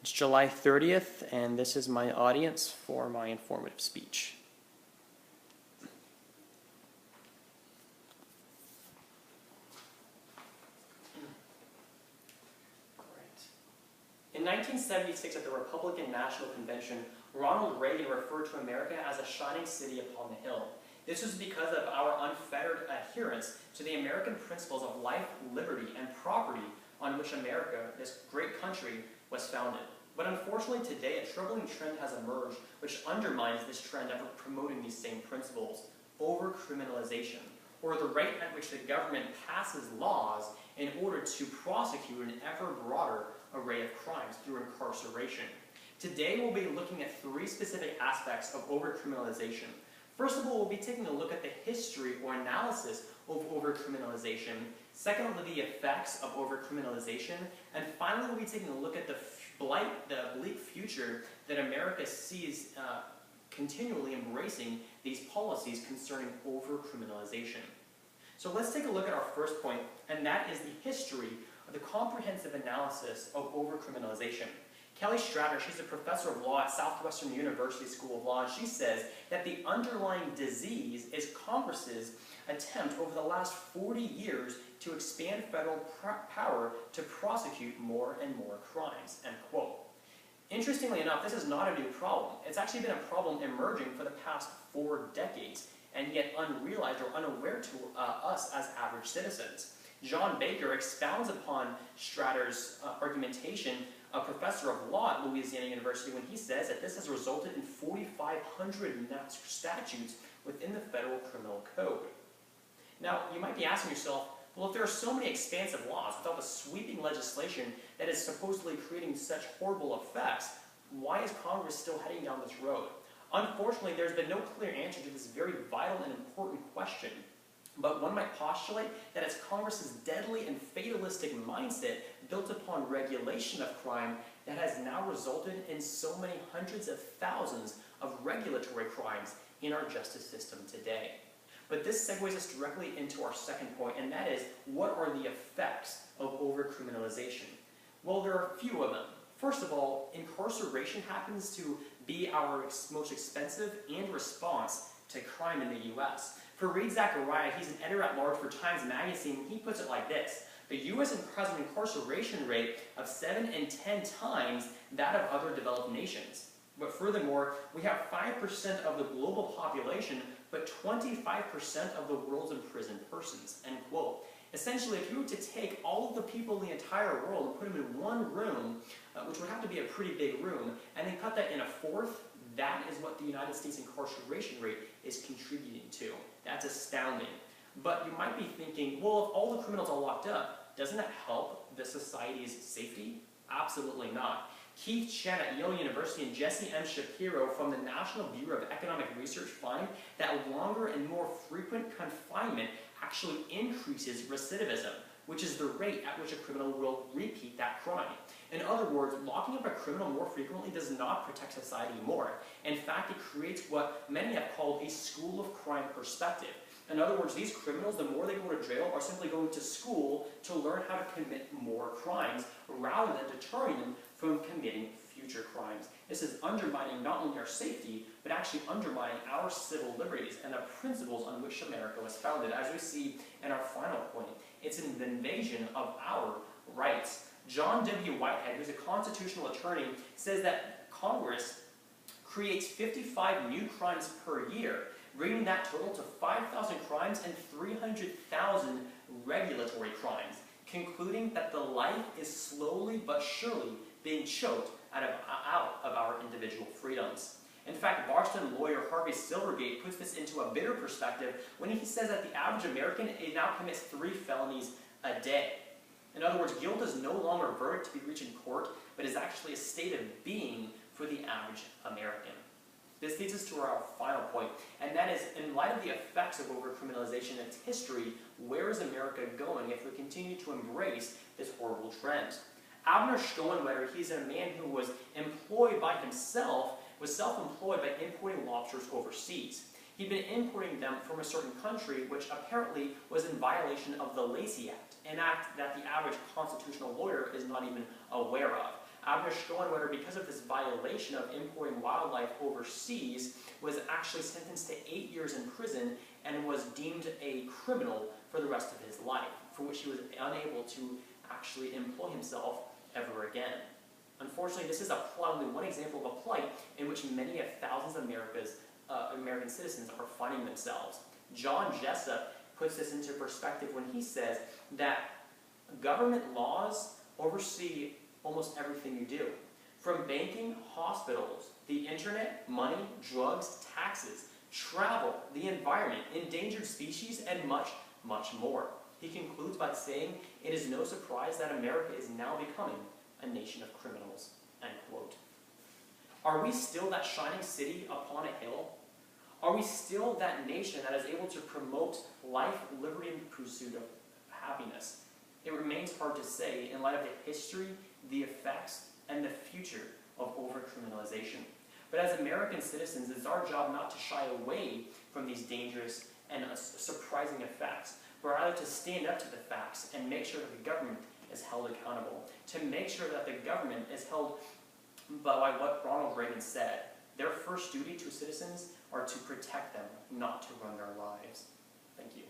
It's July 30th, and this is my audience for my informative speech. In 1976, at the Republican National Convention, Ronald Reagan referred to America as a shining city upon the hill. This was because of our unfettered adherence to the American principles of life, liberty, and property on which America, this great country, was founded. But unfortunately today, a troubling trend has emerged which undermines this trend of promoting these same principles: overcriminalization, or the rate at which the government passes laws in order to prosecute an ever broader array of crimes through incarceration. Today we'll be looking at three specific aspects of overcriminalization. First of all, we'll be taking a look at the history or analysis of overcriminalization. Secondly, the effects of overcriminalization. And finally, we'll be taking a look at the bleak future that America sees continually embracing these policies concerning overcriminalization. So let's take a look at our first point, and that is the history of the comprehensive analysis of overcriminalization. Kelly Stratter, she's a professor of law at Southwestern University School of Law, and she says that the underlying disease is Congress's attempt over the last 40 years to expand federal power to prosecute more and more crimes, end quote. Interestingly enough, this is not a new problem. It's actually been a problem emerging for the past 4 decades, and yet unrealized or unaware to us as average citizens. John Baker expounds upon Stratter's argumentation, a professor of law at Louisiana University, when he says that this has resulted in 4,500 statutes within the federal criminal code. Now, you might be asking yourself, well, if there are so many expansive laws without the sweeping legislation that is supposedly creating such horrible effects, why is Congress still heading down this road? Unfortunately, there's been no clear answer to this very vital and important question. But one might postulate that it's Congress's deadly and fatalistic mindset built upon regulation of crime that has now resulted in so many hundreds of thousands of regulatory crimes in our justice system today. But this segues us directly into our second point, and that is, what are the effects of overcriminalization? Well, there are a few of them. First of all, incarceration happens to be our most expensive and response to crime in the U.S. For Reed Zachariah, he's an editor-at-large for Times Magazine, and he puts it like this: the U.S. has an incarceration rate of 7 and 10 times that of other developed nations. But furthermore, we have 5% of the global population, but 25% of the world's imprisoned persons, end quote. Essentially, if you were to take all of the people in the entire world and put them in one room, which would have to be a pretty big room, and then cut that in a fourth, that is what the United States incarceration rate is contributing to. That's astounding. But you might be thinking, well, if all the criminals are locked up, doesn't that help the society's safety? Absolutely not. Keith Chen at Yale University and Jesse M. Shapiro from the National Bureau of Economic Research find that longer and more frequent confinement actually increases recidivism, which is the rate at which a criminal will repeat that crime. In other words, locking up a criminal more frequently does not protect society more. In fact, it creates what many have called a school of crime perspective. In other words, these criminals, the more they go to jail, are simply going to school to learn how to commit more crimes rather than deterring them from committing future crimes. This is undermining not only our safety, but actually undermining our civil liberties and the principles on which America was founded. As we see in our final point, it's an invasion of our rights. John W. Whitehead, who's a constitutional attorney, says that Congress creates 55 new crimes per year, bringing that total to 5,000 crimes and 300,000 regulatory crimes, concluding that the life is slowly but surely being choked out of our individual freedoms. In fact, Boston lawyer Harvey Silvergate puts this into a bitter perspective when he says that the average American now commits 3 felonies a day. In other words, guilt is no longer a verdict to be reached in court, but is actually a state of being for the average American. This leads us to our final point, and that is, in light of the effects of overcriminalization and its history, where is America going if we continue to embrace this horrible trend? Abner Schoenwetter, he's a man who was employed by himself, was self-employed by importing lobsters overseas. He'd been importing them from a certain country which apparently was in violation of the Lacey Act, an act that the average constitutional lawyer is not even aware of. Abner Schoenwetter, because of this violation of importing wildlife overseas, was actually sentenced to 8 years in prison and was deemed a criminal for the rest of his life, for which he was unable to actually employ himself ever again. Unfortunately, this is only one example of a plight in which many of thousands of American citizens are finding themselves. John Jessup puts this into perspective when he says that government laws oversee almost everything you do. From banking, hospitals, the internet, money, drugs, taxes, travel, the environment, endangered species, and much, much more. He concludes by saying, "It is no surprise that America is now becoming a nation of criminals," end quote. Are we still that shining city upon a hill? Are we still that nation that is able to promote life, liberty, and the pursuit of happiness? It remains hard to say in light of the history, the effects, and the future of overcriminalization. But as American citizens, it's our job not to shy away from these dangerous and surprising effects, but rather to stand up to the facts and make sure that the government is held accountable, to make sure that the government is held by what Ronald Reagan said. Their first duty to citizens are to protect them, not to run their lives. Thank you.